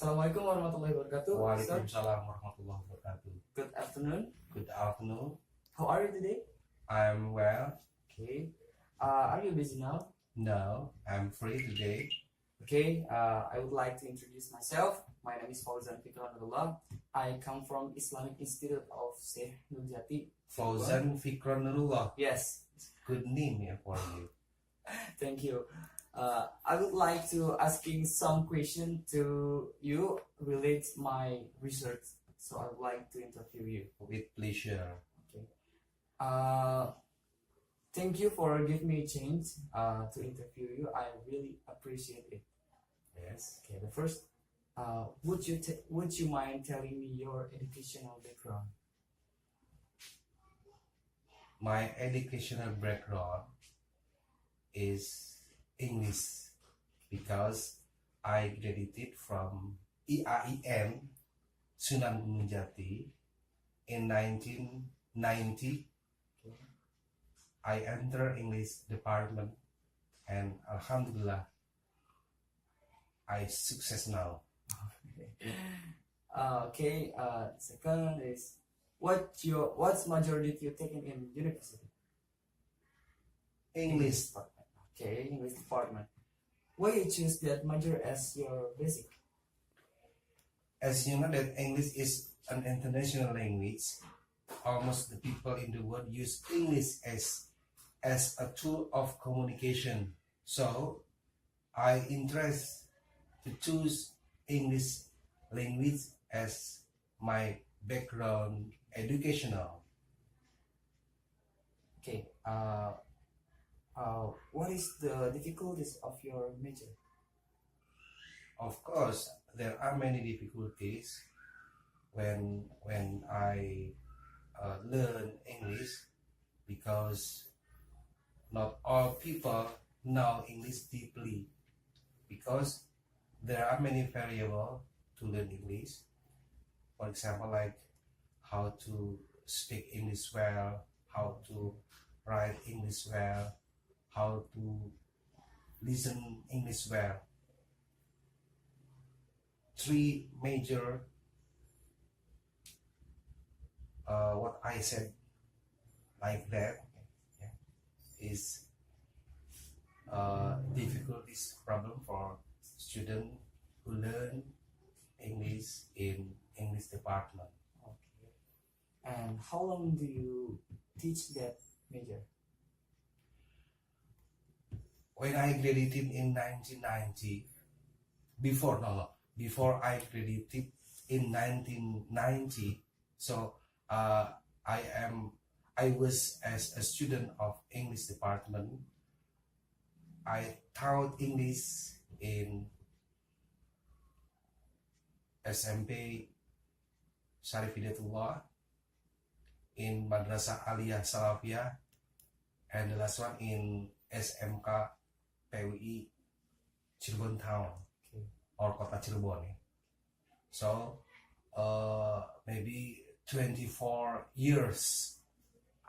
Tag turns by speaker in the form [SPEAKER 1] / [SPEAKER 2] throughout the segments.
[SPEAKER 1] Assalamualaikum warahmatullahi wabarakatuh. Sir,
[SPEAKER 2] Waalaikumsalam warahmatullahi wabarakatuh.
[SPEAKER 1] good afternoon.
[SPEAKER 2] Good afternoon.
[SPEAKER 1] How are you today?
[SPEAKER 2] I'm well.
[SPEAKER 1] Okay. Are you busy now?
[SPEAKER 2] No, I'm free today.
[SPEAKER 1] Okay. I would like to introduce myself. My name is Fauzan. I come from Islamic Institute of Snglish.
[SPEAKER 2] Fauzan Fikranullah.
[SPEAKER 1] Yes.
[SPEAKER 2] Good name for you.
[SPEAKER 1] Thank you. I would like to asking some question to you relate my research. So I would like to interview you.
[SPEAKER 2] With pleasure.
[SPEAKER 1] Okay. Thank you for giving me a chance to interview you. I really appreciate it.
[SPEAKER 2] Yes.
[SPEAKER 1] Okay. The first, would you mind telling me your educational background?
[SPEAKER 2] My educational background is English because I graduated from IAIN Sunan Gunung Jati in 1990. I entered English department and Alhamdulillah I success now.
[SPEAKER 1] Okay. Second is what's major did you taken in university?
[SPEAKER 2] English.
[SPEAKER 1] Okay, English department. Why you choose that major as your basic?
[SPEAKER 2] As you know that English is an international language, almost the people in the world use English as a tool of communication. So I interest to choose English language as my background educational.
[SPEAKER 1] Okay. What is the difficulties of your major?
[SPEAKER 2] Of course, there are many difficulties when I learn English because not all people know English deeply because there are many variables to learn English. For example, like how to speak English well, how to write English well, how to listen English well. Three major what I said like that is difficulties problem for student who learn English in English department.
[SPEAKER 1] Okay. And how long do you teach that major?
[SPEAKER 2] When I graduated in 1990, before I graduated in 1990, so I was as a student of English department. I taught English in SMP Syarif Hidayatullah, in Madrasah Aliyah Salafiyah, and the last one in SMK PWI Cirebon Town,
[SPEAKER 1] Okay.
[SPEAKER 2] or Kota Cirebon. So maybe 24 years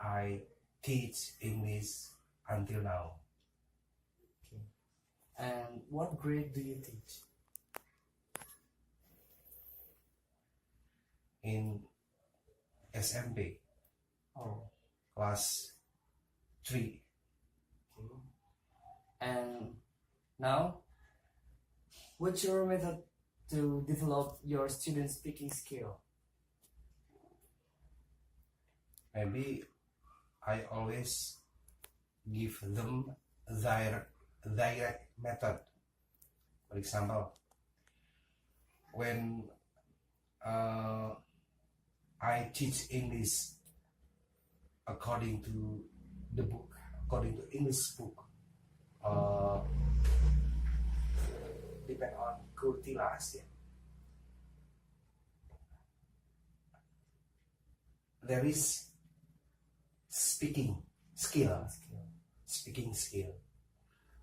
[SPEAKER 2] I teach English until now.
[SPEAKER 1] Okay. And what grade do you teach?
[SPEAKER 2] In SMP
[SPEAKER 1] Oh.
[SPEAKER 2] class 3.
[SPEAKER 1] Okay. And now, what's your method to develop your student speaking skill?
[SPEAKER 2] Maybe I always give them direct method. For example, when I teach English according to the book, according to English book, depend on Kurtilas. Yeah. There is speaking skill.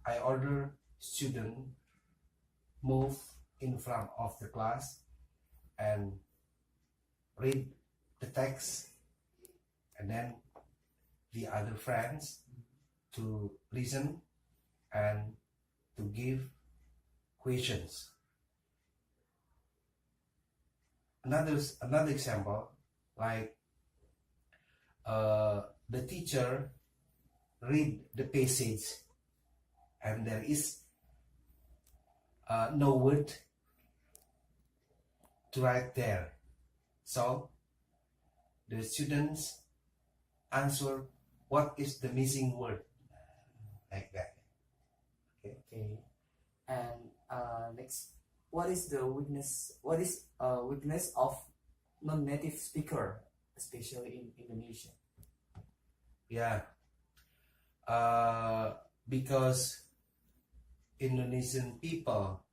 [SPEAKER 2] I order student move in front of the class and read the text, and then the other friends to listen and to give questions. another example, like the teacher read the passage and there is no word to write there, so the students answer what is the missing word, like that.
[SPEAKER 1] Okay. And next, what is the weakness? What is weakness of non-native speaker, especially in Indonesia?
[SPEAKER 2] Yeah, because Indonesian people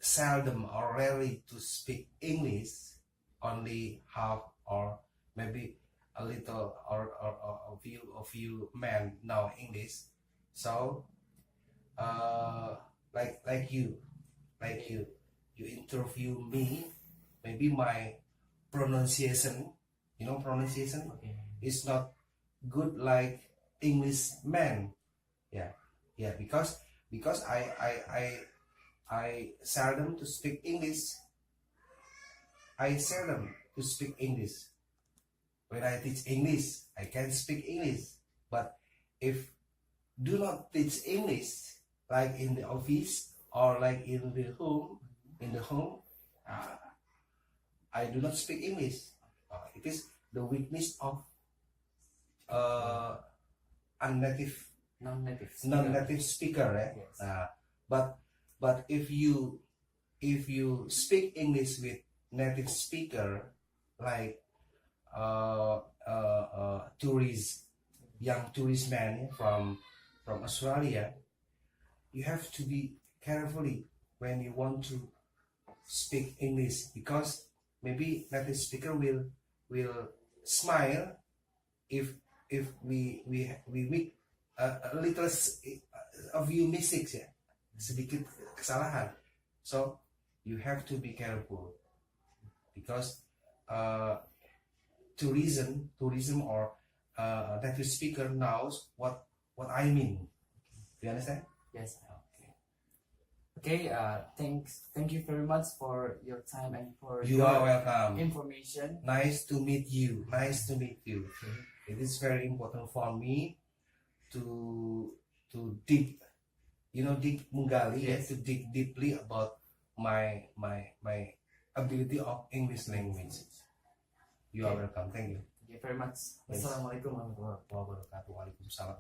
[SPEAKER 2] seldom or rarely to speak English, only half or maybe a little or a few men know English. So like you interview me, maybe my pronunciation, pronunciation
[SPEAKER 1] Okay.
[SPEAKER 2] is not good like English man. Yeah, because I seldom to speak English. I seldom to speak English. When I teach English, I can speak English. But if do not teach English, like in the office or like in the home, I do not speak English. It is the weakness of non-native speaker, right?
[SPEAKER 1] Yes.
[SPEAKER 2] But if you speak English with native speaker, like young tourist man from Australia, you have to be carefully when you want to speak English, because maybe native speaker will smile if we a little of you mistakes, ya, sedikit kesalahan. So you have to be careful, because tourism or native speaker knows what I mean. Do you understand?
[SPEAKER 1] Yes. Okay. Thank you very much for your time and for
[SPEAKER 2] You
[SPEAKER 1] your
[SPEAKER 2] are welcome.
[SPEAKER 1] information.
[SPEAKER 2] Nice to meet you. It is very important for me to dig, dig menggali,
[SPEAKER 1] Yes.
[SPEAKER 2] to dig deeply about my ability of English language. You are welcome. Thank you.
[SPEAKER 1] Thank you very much.
[SPEAKER 2] Yes.
[SPEAKER 1] Wassalamualaikum warahmatullahi wabarakatuh.
[SPEAKER 2] Waalaikumsalam.